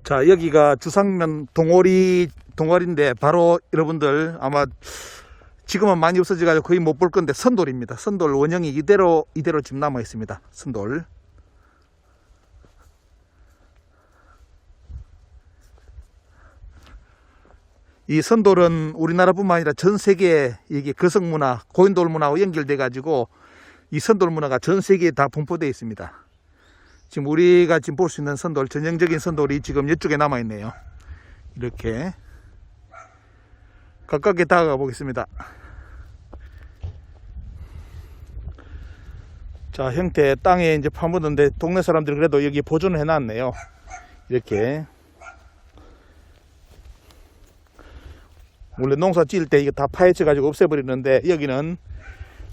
자, 여기가 주상면 동월인데 바로 여러분들 아마 지금은 많이 없어져가지고 거의 못 볼 건데 선돌입니다. 선돌 원형이 이대로 지금 남아 있습니다. 선돌. 이 선돌은 우리나라뿐만 아니라 전 세계에 이게 거성문화, 고인돌 문화와 연결돼 가지고 이 선돌 문화가 전 세계에 다 분포되어 있습니다. 지금 우리가 지금 볼 수 있는 선돌, 전형적인 선돌이 지금 이쪽에 남아 있네요. 이렇게 가깝게 다가가 보겠습니다. 자, 형태 땅에 이제 파묻었는데 동네 사람들이 그래도 여기 보존을 해놨네요. 이렇게. 원래 농사 지을 때 이거 다 파헤쳐 가지고 없애버리는데 여기는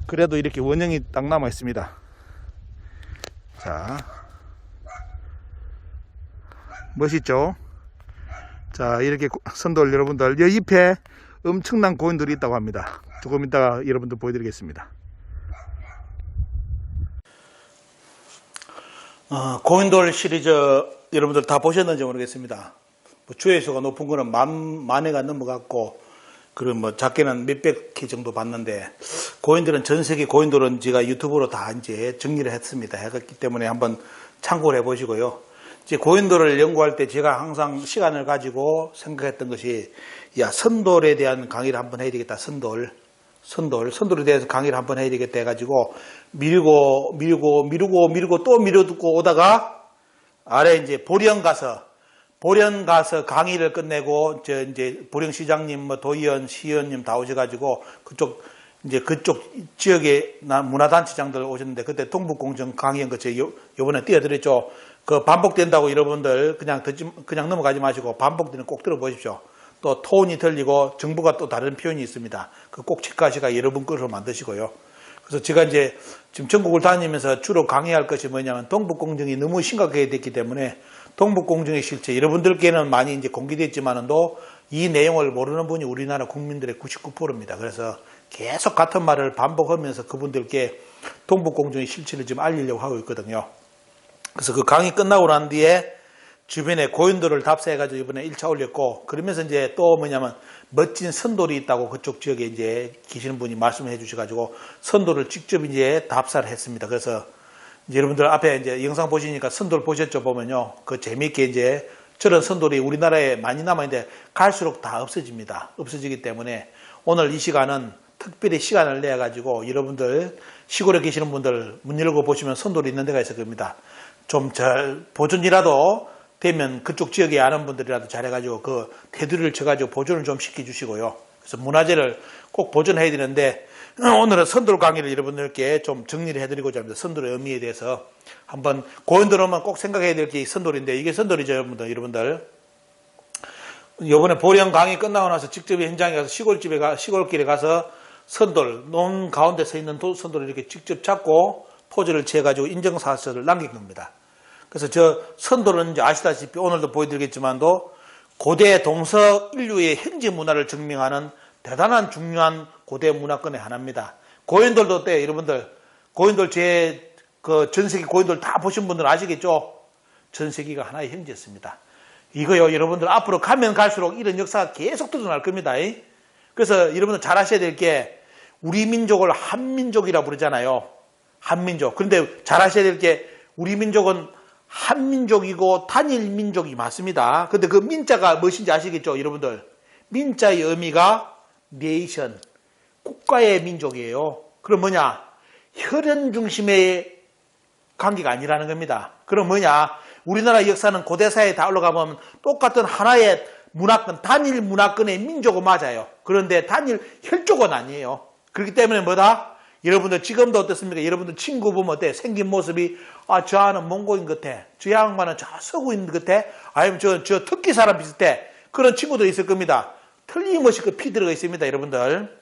그래도 이렇게 원형이 딱 남아 있습니다. 자, 멋있죠? 자, 이렇게 선돌 여러분들, 여 잎에 엄청난 고인돌이 있다고 합니다. 조금 이따가 여러분들 보여드리겠습니다. 고인돌 시리즈 여러분들 다 보셨는지 모르겠습니다. 뭐 조회수가 높은 거는 만 회가 넘어갔고, 그리고 뭐 작게는 몇백 회 정도 봤는데, 고인돌은 전 세계 고인돌은 제가 유튜브로 다 이제 정리를 했습니다. 했기 때문에 한번 참고를 해보시고요. 이제 고인돌을 연구할 때 제가 항상 시간을 가지고 생각했던 것이, 야, 선돌에 대한 강의를 한번 해야 되겠다. 선돌에 대해서 강의를 한번 해야 되겠다 해가지고 밀고 또 밀어두고 오다가 아래 이제 보령 가서 강의를 끝내고 이제 보령 시장님, 뭐 도의원, 시의원님 다 오셔가지고 그쪽 지역에 문화단체장들 오셨는데 그때 동북공정 강의한 거 제가 요번에 띄워드렸죠. 그 반복된다고 여러분들 그냥 넘어가지 마시고 반복되는 꼭 들어보십시오. 또 톤이 틀리고 정보가 또 다른 표현이 있습니다. 그 꼭 체크하시고 여러분 것으로 만드시고요. 그래서 제가 이제 지금 전국을 다니면서 주로 강의할 것이 뭐냐면 동북공정이 너무 심각하게 됐기 때문에 동북공정의 실체, 여러분들께는 많이 이제 공개됐지만도 이 내용을 모르는 분이 우리나라 국민들의 99%입니다. 그래서 계속 같은 말을 반복하면서 그분들께 동북공정의 실체를 좀 알리려고 하고 있거든요. 그래서 그 강의 끝나고 난 뒤에 주변에 고인돌을 답사해가지고 이번에 1차 올렸고, 그러면서 이제 또 뭐냐면 멋진 선돌이 있다고 그쪽 지역에 이제 계시는 분이 말씀을 해주셔가지고 선돌을 직접 이제 답사를 했습니다. 그래서 이제 여러분들 앞에 이제 영상 보시니까 선돌 보셨죠? 보면요. 그 재미있게 이제 저런 선돌이 우리나라에 많이 남아있는데 갈수록 다 없어집니다. 없어지기 때문에 오늘 이 시간은 특별히 시간을 내가지고 여러분들 시골에 계시는 분들 문 열고 보시면 선돌이 있는 데가 있을 겁니다. 좀 잘 보존이라도 되면 그쪽 지역에 아는 분들이라도 잘해가지고 그 테두리를 쳐가지고 보존을 좀 시켜주시고요. 그래서 문화재를 꼭 보존해야 되는데 오늘은 선돌 강의를 여러분들께 좀 정리를 해드리고자 합니다. 선돌의 의미에 대해서 한번 고인돌 오면 꼭 생각해야 될 게 선돌인데 이게 선돌이죠, 여러분들. 이번에 보령 강의 끝나고 나서 직접 현장에 가서 시골길에 가서 선돌 논 가운데 서 있는 선돌을 이렇게 직접 잡고 포즈를 취해가지고 인정사설을 남긴 겁니다. 그래서 저 선돌은 이제 아시다시피 오늘도 보여드리겠지만도 고대 동서 인류의 현지 문화를 증명하는 대단한 중요한 고대 문화권의 하나입니다. 고인돌도 어때요, 여러분들? 고인돌 전 세계 고인돌 다 보신 분들 아시겠죠? 전 세계가 하나의 현지였습니다. 이거요, 여러분들 앞으로 가면 갈수록 이런 역사가 계속 드러날 겁니다. 그래서 여러분들 잘 아셔야 될 게 우리 민족을 한민족이라 부르잖아요. 한민족. 그런데 잘 아셔야 될 게 우리 민족은 한민족이고 단일민족이 맞습니다. 근데 그 민자가 무엇인지 아시겠죠, 여러분들? 민자의 의미가 네이션, 국가의 민족이에요. 그럼 뭐냐? 혈연 중심의 관계가 아니라는 겁니다. 그럼 뭐냐? 우리나라 역사는 고대사에 다 올라가보면 똑같은 하나의 문화권, 단일 문화권의 민족은 맞아요. 그런데 단일 혈족은 아니에요. 그렇기 때문에 뭐다? 여러분들 지금도 어떻습니까? 여러분들 친구 보면 어때? 생긴 모습이 저 아는 몽고인 같아. 저 양반은 저 서구인 같아. 아니면 저 터키 사람 비슷해. 그런 친구도 있을 겁니다. 틀림없이 그 피 들어가 있습니다, 여러분들.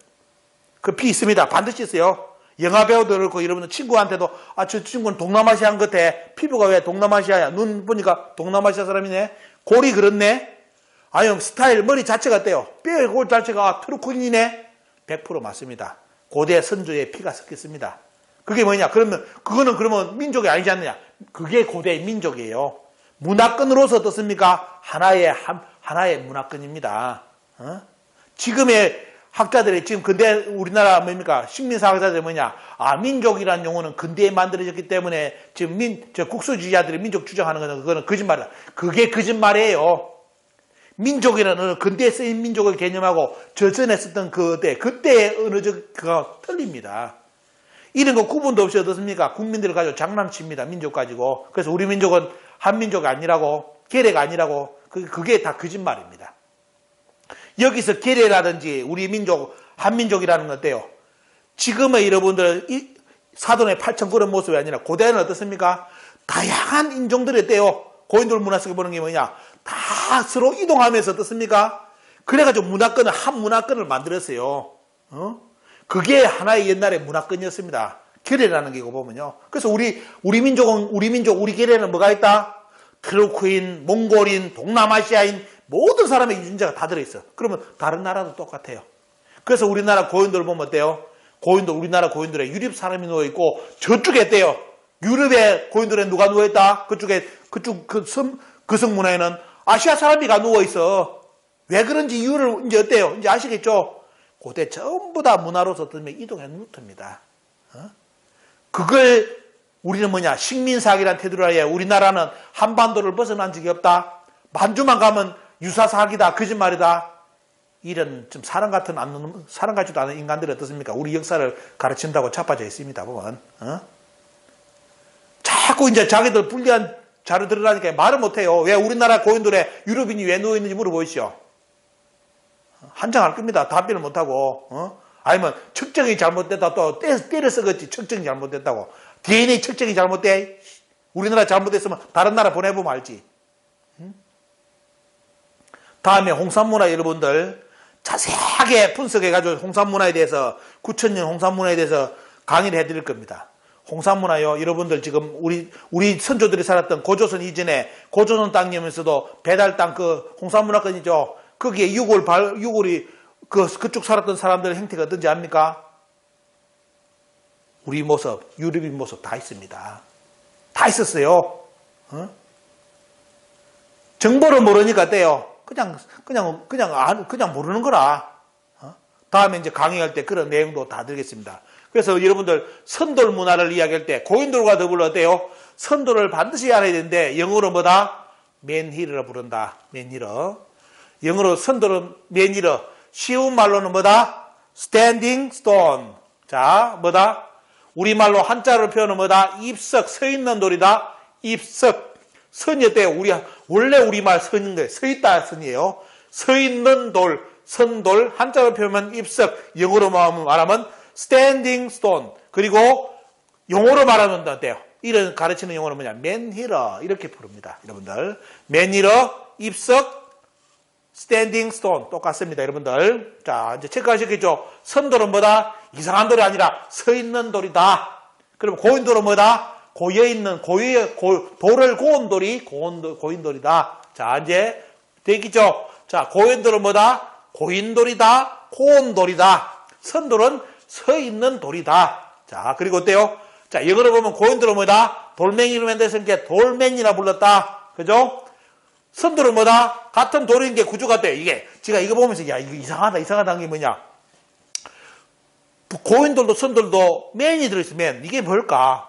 그 피 있습니다. 반드시 있어요. 영화 배우도 그렇고 여러분들 친구한테도 저 친구는 동남아시아인 것 같아. 피부가 왜 동남아시아야? 눈 보니까 동남아시아 사람이네. 골이 그렇네. 아니면 스타일, 머리 자체가 어때요? 뼈의 골 자체가 트루크인이네. 100% 맞습니다. 고대 선조의 피가 섞였습니다. 그게 뭐냐? 그러면 그거는 민족이 아니지 않느냐? 그게 고대 민족이에요. 문화권으로서 어떻습니까? 하나의 문화권입니다. 지금의 학자들이 지금 근대 우리나라 뭡니까? 식민사학자들이 뭐냐? 민족이라는 용어는 근대에 만들어졌기 때문에 지금 국수주의자들이 민족 주장하는 거는 그거는 거짓말이다. 그게 거짓말이에요. 민족이라는 근대에 쓰인 민족을 개념하고 저 전에 썼던 그때의 언어적 그가 틀립니다. 이런 거 구분도 없이 어떻습니까? 국민들을 가지고 장난칩니다. 민족 가지고. 그래서 우리 민족은 한민족이 아니라고, 계례가 아니라고, 그게 다 거짓말입니다. 여기서 계례라든지 우리 민족, 한민족이라는 건 어때요? 지금의 여러분들 사돈의 8천 그런 모습이 아니라 고대는 어떻습니까? 다양한 인종들이 어때요? 고인돌 문화 속에 보는 게 뭐냐? 다 서로 이동하면서 어떻습니까? 그래가지고 문화권을, 한 문화권을 만들었어요. 그게 하나의 옛날의 문화권이었습니다. 계례라는 게 이거 보면요. 그래서 우리 민족은, 우리 계례는 뭐가 있다? 트루크인, 몽골인, 동남아시아인, 모든 사람의 유전자가 다 들어있어. 그러면 다른 나라도 똑같아요. 그래서 우리나라 고인돌 보면 어때요? 우리나라 고인돌에 유럽 사람이 누워있고, 저쪽에 어때요? 유럽의 고인돌에 누가 누워있다? 그쪽 그 성문화에는 아시아 사람이 누워있어. 왜 그런지 이유를 이제 어때요? 이제 아시겠죠? 고대 전부 다 문화로서 어떤 이동해 놓습니다. 그걸 우리는 뭐냐? 식민사학이라는 태도로 하에 우리나라는 한반도를 벗어난 적이 없다. 만주만 가면 유사사학이다. 거짓말이다. 이런 좀 사람 같지도 않은 인간들이 어떻습니까? 우리 역사를 가르친다고 자빠져 있습니다. 보면. 자꾸 이제 자기들 불리한 자료 들으라니까 말을 못해요. 왜 우리나라 고인돌에 유럽인이 왜 누워있는지 물어보시오. 한장할 겁니다. 답변을 못하고. 아니면 측정이 잘못됐다. 또 때려 썩었지. 측정이 잘못됐다고. DNA 측정이 잘못돼. 우리나라 잘못됐으면 다른 나라 보내보면 알지. 다음에 홍산문화 여러분들 자세하게 분석해가지고 홍산문화에 대해서 9,000년 홍산문화에 대해서 강의를 해드릴 겁니다. 홍산문화요. 여러분들 지금 우리 선조들이 살았던 고조선 이전에 고조선 땅이면서도 배달 땅 그 홍산문화권이죠. 거기에 유골이 그쪽 살았던 사람들의 행태가 어떤지 압니까? 우리 모습, 유럽인 모습 다 있습니다. 다 있었어요. 정보를 모르니까 어때요? 그냥 모르는 거라. 다음에 이제 강의할 때 그런 내용도 다 드리겠습니다. 그래서 여러분들 선돌 문화를 이야기할 때 고인돌과 더불어 어때요? 선돌을 반드시 알아야 되는데 영어로 뭐다? 맨히러라 부른다. 맨히러. 영어로 선돌은 맨히러. 쉬운 말로는 뭐다? standing stone. 자, 뭐다? 우리말로 한자로 표현은 뭐다? 입석, 서 있는 돌이다. 입석. 선이 어때요? 원래 우리말 선인 거예요. 서 있다 선이에요. 서 있는 돌, 선돌, 한자로 표현하면 입석, 영어로 말하면 standing stone. 그리고 용어로 말하면 어때요? 이런 가르치는 용어는 뭐냐? 맨히러. 이렇게 부릅니다. 여러분들. 맨히러, 입석, standing stone. 똑같습니다. 여러분들. 자, 이제 체크하셨겠죠? 선돌은 뭐다? 이상한 돌이 아니라 서 있는 돌이다. 그럼 고인돌은 뭐다? 고여있는, 돌을 고운 돌이 고인돌이다. 자, 이제 되겠죠? 자, 고인돌은 뭐다? 고인돌이다. 고운 돌이다. 선돌은 서 있는 돌이다. 자, 그리고 어때요? 자, 영어로 보면 고인돌은 뭐다? 돌멩이로 만들었으니까 돌맨이라 불렀다. 그죠? 선돌은 뭐다? 같은 돌인 게 구조가 어때요? 제가 이거 보면서, 야, 이거 이상하다는 게 뭐냐? 고인돌도 선돌도 맨이 들어있어, 맨. 이게 뭘까?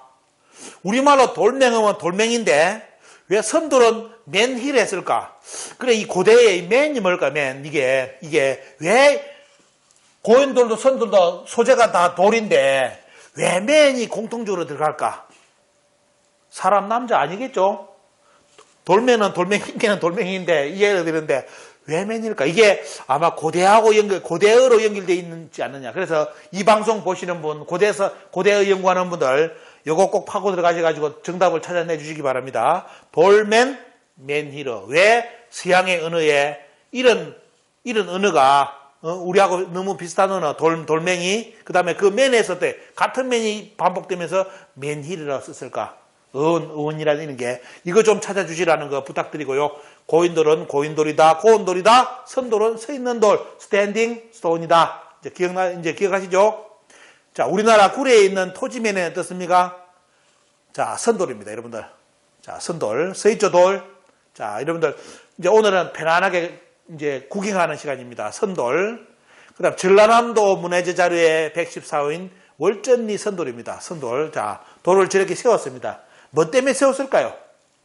우리말로 돌멩이면 돌멩인데, 왜 선돌은 맨힐을 했을까? 그래, 이 고대의 맨이 뭘까, 맨. 이게, 왜 고인돌도 선돌도 소재가 다 돌인데, 왜 맨이 공통적으로 들어갈까? 사람 남자 아니겠죠? 돌멩이는 돌멩이인데, 이해가 되는데, 왜 맨일까? 이게 아마 고대어로 연결되어 있지 않느냐. 그래서 이 방송 보시는 분, 고대어 연구하는 분들, 요거 꼭 파고 들어가셔가지고 정답을 찾아내 주시기 바랍니다. 돌맨, 맨히러. 왜 서양의 언어에 이런 언어가, 우리하고 너무 비슷한 언어, 돌멩이, 그 다음에 그 맨에서 같은 맨이 반복되면서 맨히러라고 썼을까? 어원이라는 게, 이거 좀 찾아주시라는 거 부탁드리고요. 고인돌은 고인돌이다, 고운돌이다, 선돌은 서 있는 돌, 스탠딩 스톤이다. 이제 기억하시죠? 자, 우리나라 구례에 있는 토지면에 어떻습니까? 자, 선돌입니다, 여러분들. 자, 선돌. 서 있죠, 돌. 자, 여러분들 이제 오늘은 편안하게 이제 구경하는 시간입니다. 선돌. 그다음 전라남도 문해재 자료의 114호인 월전리 선돌입니다. 선돌. 자, 돌을 저렇게 세웠습니다. 뭐 때문에 세웠을까요?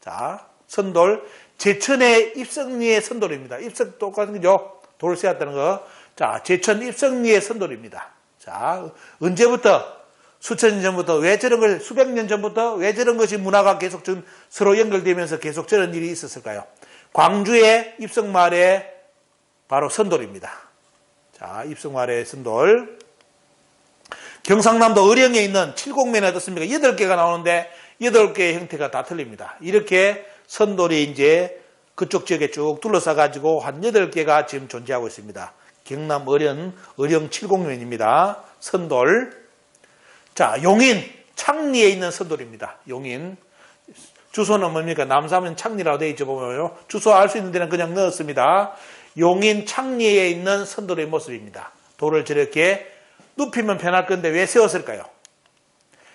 자, 선돌. 제천의 입성리의 선돌입니다. 입성 똑같은 거죠? 돌을 세웠다는 거. 자, 제천 입성리의 선돌입니다. 자, 언제부터? 수천 년 전부터 왜 저런 걸, 수백 년 전부터 왜 저런 것이 문화가 계속 좀 서로 연결되면서 계속 저런 일이 있었을까요? 광주의 입성마을의 바로 선돌입니다. 자, 입성마을의 선돌. 경상남도 의령에 있는 칠곡면이 어떻습니까? 8개가 나오는데 8개의 형태가 다 틀립니다. 이렇게 선돌이 이제 그쪽 지역에 쭉 둘러싸가지고 한 8개가 지금 존재하고 있습니다. 경남 의령 칠곡면입니다. 선돌. 자, 용인 창리에 있는 선돌입니다. 용인. 주소는 뭡니까? 남사면 창리라고 되어 있죠, 보면요. 주소 알 수 있는 데는 그냥 넣었습니다. 용인 창리에 있는 선돌의 모습입니다. 돌을 저렇게 눕히면 편할 건데 왜 세웠을까요?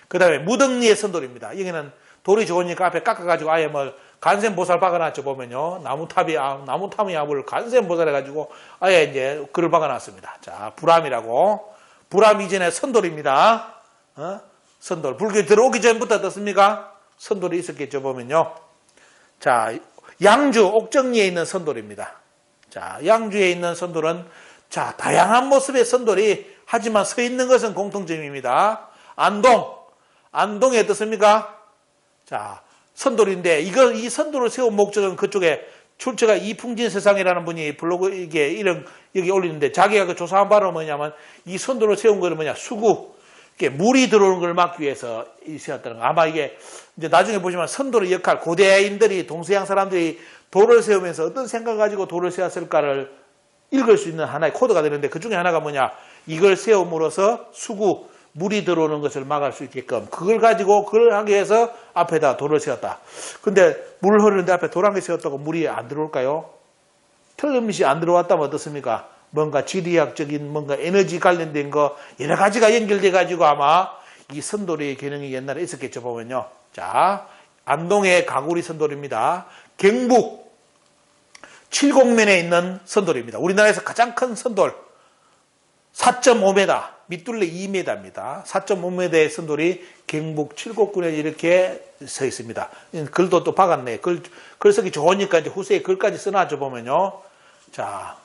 그 다음에 무등리의 선돌입니다. 여기는 돌이 좋으니까 앞에 깎아가지고 아예 뭐 간센보살 박아놨죠, 보면요. 나무타미 야불 간센보살 해가지고 아예 이제 글을 박아놨습니다. 자, 불암이라고. 불암 이전에 선돌입니다. 선돌. 불교 들어오기 전부터 어떻습니까? 선돌이 있었겠죠, 보면요. 자, 양주 옥정리에 있는 선돌입니다. 자, 양주에 있는 선돌은 자, 다양한 모습의 선돌이 하지만 서 있는 것은 공통점입니다. 안동에 어떻습니까? 자, 선돌인데 이 선돌을 세운 목적은 그쪽에 출처가 이풍진 세상이라는 분이 블로그 이게 이런 여기 올리는데 자기가 그 조사한 바로 뭐냐면 이 선돌을 세운 거는 뭐냐? 수구. 물이 들어오는 걸 막기 위해서 세웠다는 거. 아마 이게 이제 나중에 보시면 선돌의 역할, 고대인들이 동서양 사람들이 돌을 세우면서 어떤 생각을 가지고 돌을 세웠을까를 읽을 수 있는 하나의 코드가 되는데 그 중에 하나가 뭐냐? 이걸 세움으로써 수구, 물이 들어오는 것을 막을 수 있게끔 그걸 가지고 그걸 하기 위해서 앞에다 돌을 세웠다. 근데 물 흐르는데 앞에 돌 한 개 세웠다고 물이 안 들어올까요? 틀림없이 안 들어왔다면 어떻습니까? 뭔가 지리학적인 뭔가 에너지 관련된 거 여러 가지가 연결돼 가지고 아마 이 선돌의 기능이 옛날에 있었겠죠, 보면요. 자, 안동의 가구리 선돌입니다. 경북 칠곡면에 있는 선돌입니다. 우리나라에서 가장 큰 선돌 4.5m, 밑둘레 2m입니다. 4.5m의 선돌이 경북 칠곡군에 이렇게 서 있습니다. 글도 또 박았네. 글 쓰기 좋으니까 이제 후세에 글까지 써놨죠, 보면요. 자,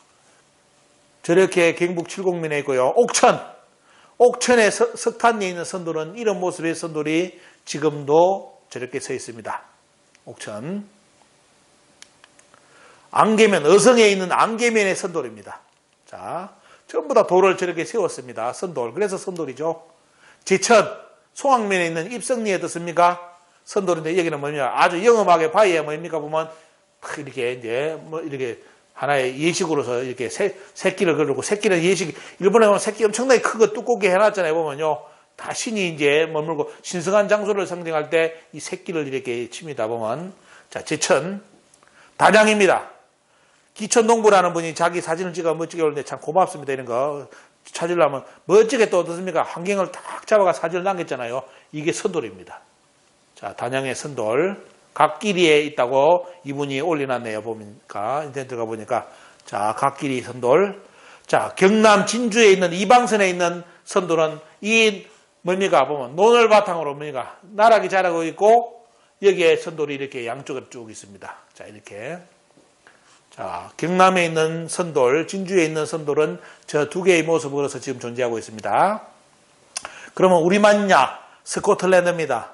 저렇게 경북 칠곡면에 있고요. 옥천의 석탄리에 있는 선돌은 이런 모습의 선돌이 지금도 저렇게 서 있습니다. 옥천. 안개면, 어성에 있는 안개면의 선돌입니다. 자, 전부 다 돌을 저렇게 세웠습니다. 선돌. 그래서 선돌이죠. 제천, 송악면에 있는 입성리에 어떻습니까? 선돌인데 여기는 뭐냐? 아주 영험하게 봐야 뭡니까? 보면 이렇게 이제 뭐 이렇게 하나의 예식으로서 이렇게 새끼를 그리고 새끼는 예식, 일본에 보면 새끼 엄청나게 크고 두껍게 해놨잖아요. 보면요. 다 신이 이제 머물고 신성한 장소를 상징할 때 이 새끼를 이렇게 칩니다. 보면. 자, 제천. 단양입니다. 기천동부라는 분이 자기 사진을 찍어 멋지게 올리는데 참 고맙습니다. 이런 거 찾으려면 멋지게 또 어떻습니까? 환경을 딱 잡아가 사진을 남겼잖아요. 이게 선돌입니다. 자, 단양의 선돌. 각길이에 있다고 이분이 올려놨네요. 보니까 인터넷 들어가 보니까 자, 각길이 선돌. 자, 경남 진주에 있는 이방선에 있는 선돌은 이 뭡니까? 보면 논을 바탕으로 뭡니까? 나락이 자라고 있고 여기에 선돌이 이렇게 양쪽으로 쭉 있습니다. 자, 이렇게. 자, 경남에 있는 선돌, 진주에 있는 선돌은 저 두 개의 모습으로서 지금 존재하고 있습니다. 그러면 우리만냐? 스코틀랜드입니다.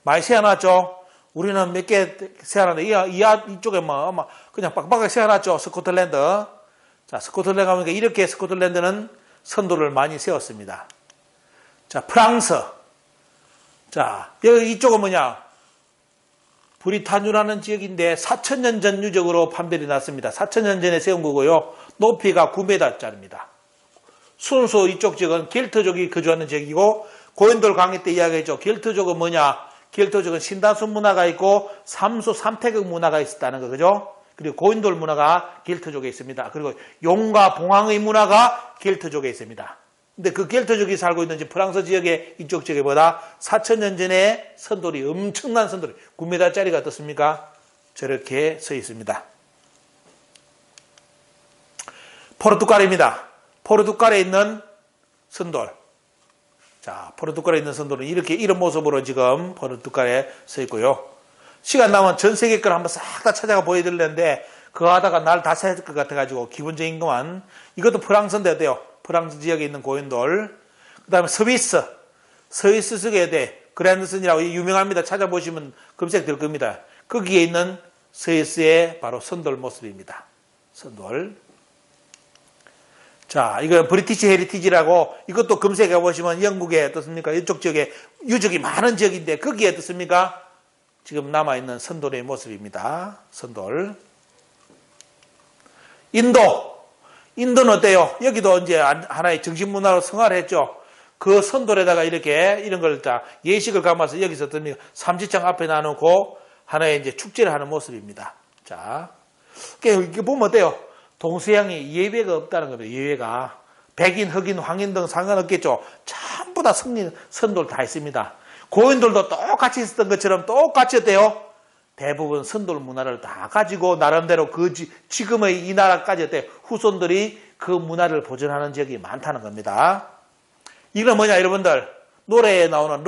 많이 세워놨죠? 우리는 몇 개 세워놨는데 이쪽에 뭐 그냥 빡빡하게 세워놨죠? 스코틀랜드. 자, 스코틀랜드 가보니까 이렇게 스코틀랜드는 선돌을 많이 세웠습니다. 자, 프랑스. 자, 여기 이쪽은 뭐냐? 브리타뉴라는 지역인데 4,000년 전 유적으로 판별이 났습니다. 4,000년 전에 세운 거고요. 높이가 9m짜리입니다. 순수 이쪽 지역은 겔트족이 거주하는 지역이고 고인돌 강의 때 이야기했죠. 겔트족은 뭐냐? 겔트족은 신다수 문화가 있고 삼수 삼태극 문화가 있었다는 거, 그죠? 그리고 고인돌 문화가 겔트족에 있습니다. 그리고 용과 봉황의 문화가 겔트족에 있습니다. 근데 그 겔트족이 살고 있는 프랑스 지역의 이쪽 지역에 보다 4,000년 전에 선돌이 엄청난 선돌이 9m짜리가 어떻습니까? 저렇게 서 있습니다. 포르투갈입니다. 포르투갈에 있는 선돌. 자, 포르투갈에 있는 선돌은 이렇게 이런 모습으로 지금 포르투갈에 서 있고요. 시간 나면 전 세계 걸 한번 싹 다 찾아가 보여드리는데 그거 하다가 날 다 새을 것 같아가지고 기본적인 것만. 이것도 프랑스인데 어때요? 프랑스 지역에 있는 고인돌. 그 다음에 스위스 속에 대 그랜드슨이라고 유명합니다. 찾아보시면 검색될 겁니다. 거기에 있는 스위스의 바로 선돌 모습입니다. 선돌. 자, 이거 브리티시 헤리티지라고 이것도 검색해 보시면 영국에 어떻습니까? 이쪽 지역에 유적이 많은 지역인데 거기에 어떻습니까? 지금 남아있는 선돌의 모습입니다. 선돌. 인도는 어때요? 여기도 이제 하나의 정신문화로 승화를 했죠. 그 선돌에다가 이렇게 이런 걸 다 예식을 감아서 여기서 어떻습니까? 삼지창 앞에 놔놓고 하나의 이제 축제를 하는 모습입니다. 자, 이렇게 보면 어때요? 동서양이 예외가 없다는 겁니다. 예외가. 백인, 흑인, 황인 등 상관없겠죠. 전부 다 선돌 다 있습니다. 고인돌도 똑같이 있었던 것처럼 똑같이 어때요? 대부분 선돌 문화를 다 가지고 나름대로 그 지금의 이 나라까지 어때요? 후손들이 그 문화를 보존하는 지역이 많다는 겁니다. 이건 뭐냐 여러분들? 노래에 나오는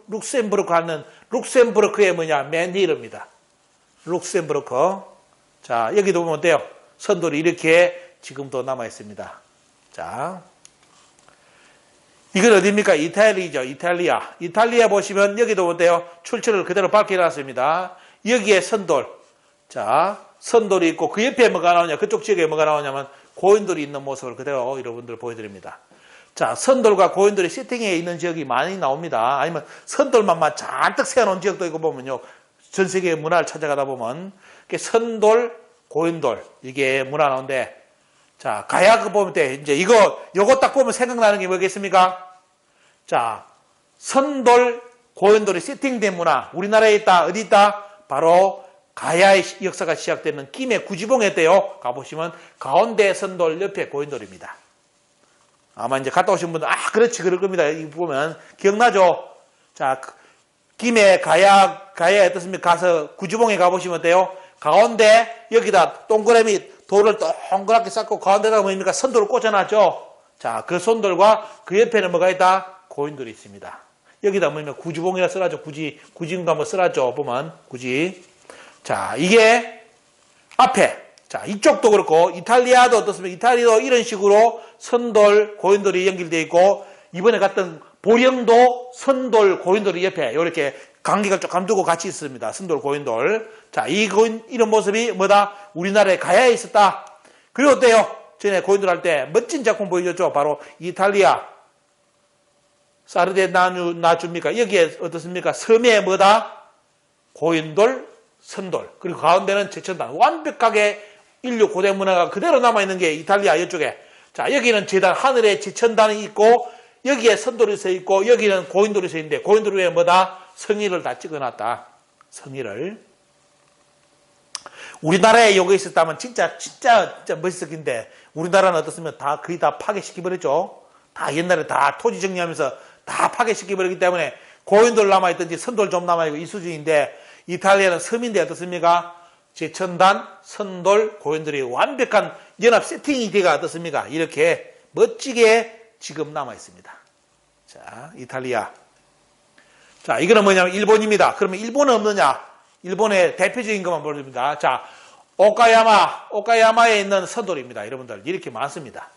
룩셈부르크 하는 룩셈부르크의 뭐냐? 맨힐입니다. 룩셈부르크. 자, 여기도 보면 어때요? 선돌이 이렇게 지금도 남아 있습니다. 자, 이건 어디입니까? 이탈리아죠. 이탈리아 보시면 여기도 어때요? 출처를 그대로 밝혀놨습니다. 여기에 선돌. 자, 선돌이 있고 그 옆에 뭐가 나오냐? 그쪽 지역에 뭐가 나오냐면 고인돌이 있는 모습을 그대로 여러분들 보여드립니다. 자, 선돌과 고인돌이 세팅해 있는 지역이 많이 나옵니다. 아니면 선돌만 잔뜩 세워놓은 지역도 있고 보면요. 전 세계의 문화를 찾아가다 보면 선돌, 고인돌 이게 문화 나오는데 자, 가야그 보면 돼. 이제 요거 딱 보면 생각나는 게 뭐겠습니까? 자, 선돌, 고인돌이 세팅된 문화. 우리나라에 있다. 어디 있다? 바로 가야의 역사가 시작되는 김해 구지봉에 있대요. 가보시면 가운데 선돌 옆에 고인돌입니다. 아마 이제 갔다 오신 분들, 그렇지, 그럴 겁니다. 이거 보면 기억나죠? 자, 김해 가야에 어떻습니까? 가서 구지봉에 가보시면 어때요? 가운데 여기다 동그라미 돌을 동그랗게 쌓고 가운데다가 뭡니까? 선돌을 꽂아놨죠. 자, 그 선돌과 그 옆에는 뭐가 있다? 고인돌이 있습니다. 여기다 뭐냐면 구지봉이라 써놨죠. 구지인가 뭐 써놨죠. 보면 구지. 자, 이게 앞에. 자, 이쪽도 그렇고 이탈리아도 어떻습니까? 이탈리아도 이런 식으로 선돌, 고인돌이 연결되어 있고 이번에 갔던 보령도 선돌, 고인돌이 옆에 이렇게 관계가 조금 두고 같이 있습니다. 선돌, 고인돌. 자, 이런 모습이 뭐다? 우리나라에 가야에 있었다. 그리고 어때요? 전에 고인돌 할 때 멋진 작품 보여줬죠. 바로 이탈리아. 사르데 나주입니까? 여기에 어떻습니까? 섬에 뭐다? 고인돌, 선돌. 그리고 가운데는 제천단. 완벽하게 인류 고대 문화가 그대로 남아있는 게 이탈리아 이쪽에. 자, 여기는 제단, 하늘에 제천단이 있고, 여기에 선돌이 서 있고, 여기는 고인돌이 서 있는데, 고인돌 위에 뭐다? 성의를 다 찍어놨다. 성의를. 우리나라에 요거 있었다면 진짜 멋있었긴데, 우리나라는 어떻습니까? 거의 다 파괴시켜버렸죠. 다 옛날에 다 토지 정리하면서 다 파괴시켜버렸기 때문에, 고인돌 남아있든지 선돌 좀 남아있고 이 수준인데, 이탈리아는 섬인데 어떻습니까? 제천단, 선돌, 고인돌이 완벽한 연합 세팅이 돼가 어떻습니까? 이렇게 멋지게 지금 남아있습니다. 자, 이탈리아. 자, 이거는 뭐냐면 일본입니다. 그러면 일본은 없느냐? 일본의 대표적인 것만 보여줍니다. 자, 오카야마에 있는 선돌입니다. 여러분들, 이렇게 많습니다.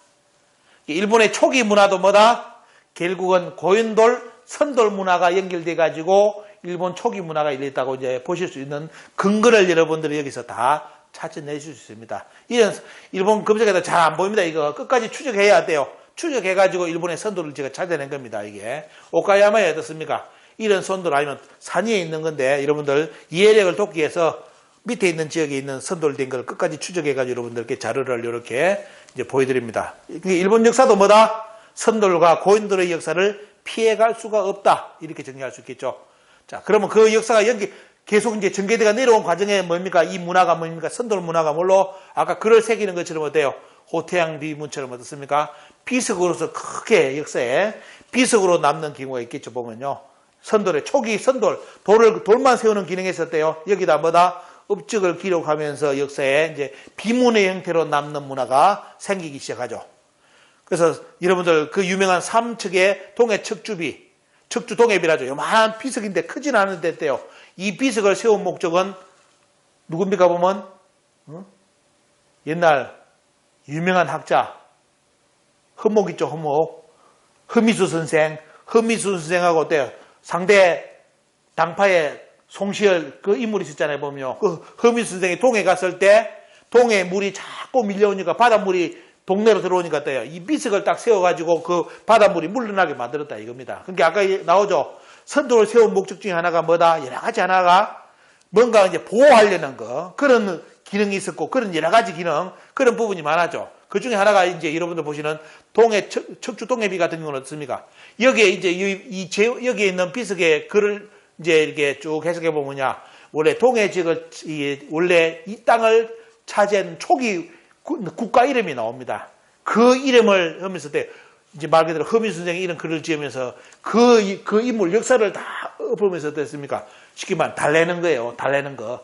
일본의 초기 문화도 뭐다? 결국은 고인돌, 선돌 문화가 연결돼가지고 일본 초기 문화가 있다고 이제 보실 수 있는 근거를 여러분들이 여기서 다 찾아내실 수 있습니다. 이런 일본 검색에도 잘 안 보입니다. 이거 끝까지 추적해야 돼요. 추적해가지고 일본의 선돌을 제가 찾아낸 겁니다. 이게 오카야마에 어떻습니까? 이런 선돌 아니면 산 위에 있는 건데 여러분들 이해력을 돕기 위해서 밑에 있는 지역에 있는 선돌된 걸 끝까지 추적해가지고 여러분들께 자료를 이렇게 이제 보여드립니다. 일본 역사도 뭐다? 선돌과 고인돌의 역사를 피해갈 수가 없다. 이렇게 정리할 수 있겠죠. 자, 그러면 그 역사가 계속 이제 전개대가 내려온 과정에 뭡니까? 이 문화가 뭡니까? 선돌 문화가 뭘로? 아까 글을 새기는 것처럼 어때요? 호태양 비문처럼 어떻습니까? 비석으로서 크게 역사에 비석으로 남는 경우가 있겠죠, 보면요. 선돌의 초기 선돌, 돌만 세우는 기능이 있었대요. 여기다 뭐다? 업적을 기록하면서 역사에 이제 비문의 형태로 남는 문화가 생기기 시작하죠. 그래서 여러분들 그 유명한 삼척의 동해 척주비, 척주 동해비라죠. 요만한 비석인데 크진 않은데 때요. 이 비석을 세운 목적은 누굽니까 보면 옛날 유명한 학자 허목 있죠. 허목. 허미수 선생하고 어때요? 상대 당파의 송시열 그 인물이 있었잖아요. 보면요. 그 허미수 선생이 동해 갔을 때 동해 물이 자꾸 밀려오니까 바닷물이 동네로 들어오니까 어때요? 이 비석을 딱 세워가지고 그 바닷물이 물러나게 만들었다 이겁니다. 그러니까 아까 나오죠. 선도를 세운 목적 중에 하나가 뭐다? 여러 가지 하나가 뭔가 이제 보호하려는 거 그런 기능이 있었고 그런 여러 가지 기능 그런 부분이 많았죠. 그 중에 하나가 이제 여러분들 보시는 동해 척주 동해비 같은 경우는 어떻습니까? 여기에 이제 여기에 있는 비석의 글을 이제 이렇게 쭉 해석해 보면요. 원래 동해 지역을 원래 이 땅을 차지한 초기 국가 이름이 나옵니다. 그 이름을 하면서 이제 말 그대로 허민수 선생이 이런 글을 지으면서 그 인물 역사를 다 엎으면서 어땠습니까? 쉽게 말하면 달래는 거예요. 달래는 거.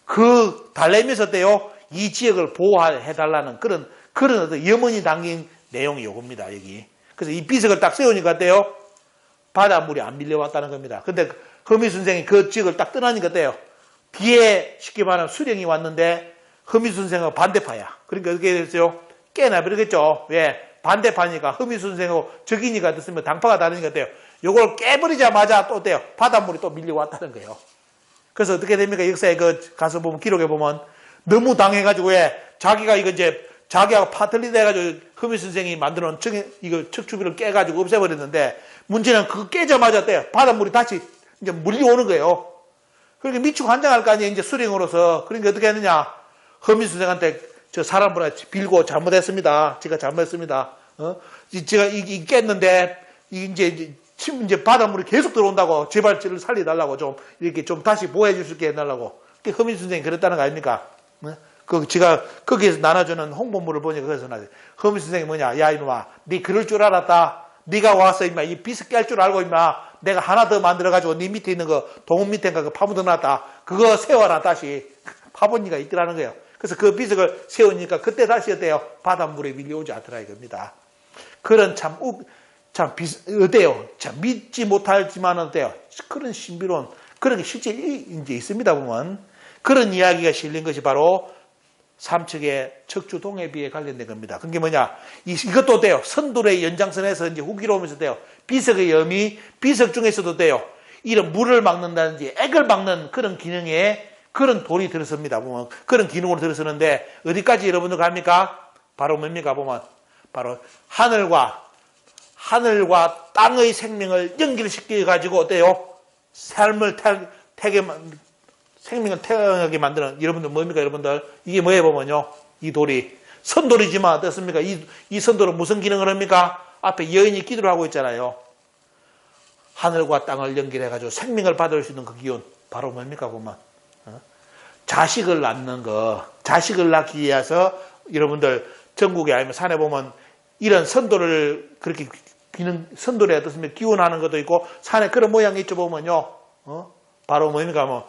그 달래면서 어때요? 이 지역을 보호해달라는 그런 어떤 염원이 담긴 내용이 요겁니다. 여기. 그래서 이 비석을 딱 세우니까 어때요? 바닷물이 안 밀려왔다는 겁니다. 근데 허민수 선생이 그 지역을 딱 떠나니까 어때요? 뒤에 쉽게 말하면 수령이 왔는데 허민수 선생은 반대파야. 그러니까 어떻게 됐어요? 깨나버리겠죠. 왜? 반대파니까 허민수 선생하고 적이니까 됐으면 당파가 다르니까 어때요? 요걸 깨버리자마자 또 어때요? 바닷물이 또 밀려왔다는 거예요. 그래서 어떻게 됩니까? 역사에 가서 보면 기록해 보면 너무 당해가지고 왜? 자기가 이거 이제 자기하고 파틀리다 해가지고 허민수 선생이 만들어놓은 이거 척추비를 깨가지고 없애버렸는데 문제는 그거 깨자마자 어때요? 바닷물이 다시 이제 물려오는 거예요. 그러니까 미치고 환장할 거 아니에요. 이제 수령으로서. 그러니까 어떻게 했느냐? 허민수 선생한테 저 사람분한테 빌고 잘못했습니다. 제가 잘못했습니다. 제가 이 깼는데 이제 바닷물이 계속 들어온다고 제발 저를 살려달라고 좀 이렇게 좀 다시 보호해 줄 수 있게 해달라고. 허민수 선생이 그랬다는 거 아닙니까? 제가 거기에서 나눠주는 홍보물을 보니까 그래서 허민수 선생이 뭐냐? 야 이놈아, 네 그럴 줄 알았다. 네가 와서 임마 이 비석 깰 줄 알고 임마 내가 하나 더 만들어가지고 네 밑에 있는 거 동원 밑에인가 그 파묻어놨다. 그거 세워라 다시. 파본니가 있더라는 거예요. 그래서 그 비석을 세우니까 그때 다시 어때요? 바닷물에 밀려오지 않더라 이겁니다. 그런 어때요? 참 믿지 못하지만 어때요? 그런 신비로운 그런 게 실제 이제 있습니다 보면 그런 이야기가 실린 것이 바로 삼척의 척주 동해비에 관련된 겁니다. 그게 뭐냐? 이것도 어때요? 선돌의 연장선에서 이제 후기로 오면서 어때요? 비석의 염이 비석 중에서도 어때요? 이런 물을 막는다든지 액을 막는 그런 기능에 그런 돌이 들어섭니다. 보면 그런 기능으로 들어서는데 어디까지 여러분들 갑니까? 바로 뭡니까? 보면 바로 하늘과 땅의 생명을 연결시켜 가지고 어때요? 삶을 생명을 태어나게 만드는 여러분들 뭡니까? 여러분들 이게 뭐예요? 보면요, 이 돌이 선돌이지만 어떻습니까? 이 선돌은 무슨 기능을 합니까? 앞에 여인이 기도를 하고 있잖아요. 하늘과 땅을 연결해 가지고 생명을 받을 수 있는 그 기운 바로 뭡니까? 보면 자식을 낳는 거, 자식을 낳기 위해서 여러분들 전국에 아니면 산에 보면 이런 선도를 그렇게 선도에 어떻습니까? 기원하는 것도 있고 산에 그런 모양이 있죠 보면요. 바로 뭡니까?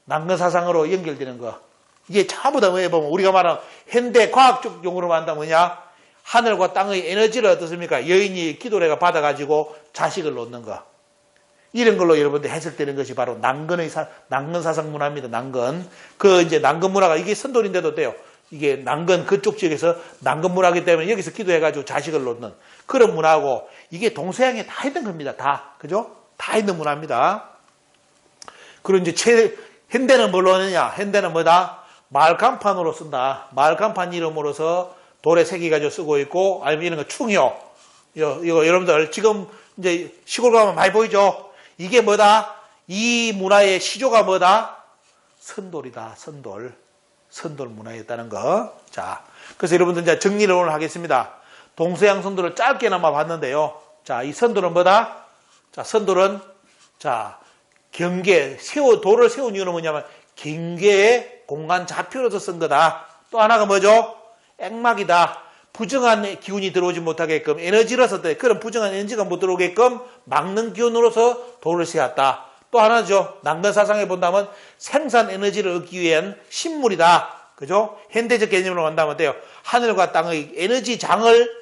난근사상으로 연결되는 거. 이게 전부 다 뭐에 보면 우리가 말하는 현대 과학적 용어로 말한다면 뭐냐? 하늘과 땅의 에너지를 어떻습니까? 여인이 기도를 해가 받아가지고 자식을 놓는 거. 이런 걸로 여러분들 해석되는 것이 바로 난근사상 문화입니다. 난근. 이제 난근 문화가 이게 선돌인데도 돼요. 이게 난근 그쪽 지역에서 난근 문화이기 때문에 여기서 기도해가지고 자식을 놓는 그런 문화고 이게 동서양에 다 있는 겁니다. 다. 그죠? 다 있는 문화입니다. 그리고 이제 현대는 뭘로 하느냐? 현대는 뭐다? 마을 간판으로 쓴다. 마을 간판 이름으로서 돌에 새겨가지고 쓰고 있고 아니면 이런 거 충효. 이거 여러분들 지금 이제 시골 가면 많이 보이죠? 이게 뭐다? 이 문화의 시조가 뭐다? 선돌이다. 선돌 문화였다는 거. 자, 그래서 여러분들 이제 정리를 오늘 하겠습니다. 동서양 선돌을 짧게나마 봤는데요. 자, 이 선돌은 뭐다? 자, 선돌은 경계, 돌을 세운 이유는 뭐냐면 경계의 공간 좌표로서 쓴 거다. 또 하나가 뭐죠? 액막이다. 부정한 기운이 들어오지 못하게끔 에너지로서 그런 부정한 에너지가 못 들어오게끔 막는 기운으로서 돌을 세웠다. 또 하나죠. 난근사상에 본다면 생산 에너지를 얻기 위한 식물이다. 그죠? 현대적 개념으로 간다면 돼요. 하늘과 땅의 에너지 장을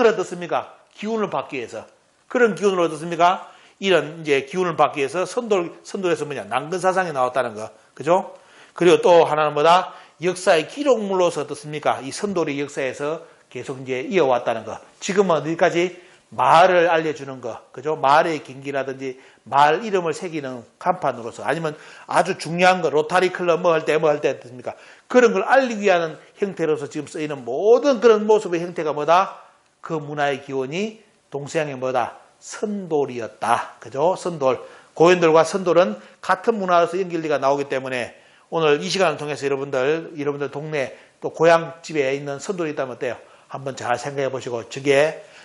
어떻습니까? 기운을 받기 위해서. 그런 기운을 어떻습니까? 이런 이제 기운을 받기 위해서 선돌에서 뭐냐? 난근사상이 나왔다는 거. 그죠? 그리고 또 하나는 뭐다? 역사의 기록물로서 어떻습니까? 이 선돌이 역사에서 계속 이제 이어왔다는 거. 지금은 어디까지? 마을을 알려주는 거. 그죠? 마을의 경기라든지 마을 이름을 새기는 간판으로서 아니면 아주 중요한 거, 로타리 클럽 뭐 할 때 어떻습니까? 그런 걸 알리기 위한 형태로서 지금 쓰이는 모든 그런 모습의 형태가 뭐다? 그 문화의 기원이 동서양의 뭐다? 선돌이었다. 그죠? 선돌. 고현돌과 선돌은 같은 문화로서 연결리가 나오기 때문에 오늘 이 시간을 통해서 여러분들 동네 또 고향집에 있는 선돌이 있다면 어때요? 한번 잘 생각해 보시고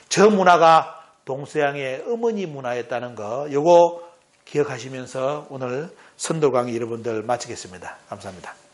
저 문화가 동서양의 어머니 문화였다는 거 요거 기억하시면서 오늘 선돌 강의 여러분들 마치겠습니다. 감사합니다.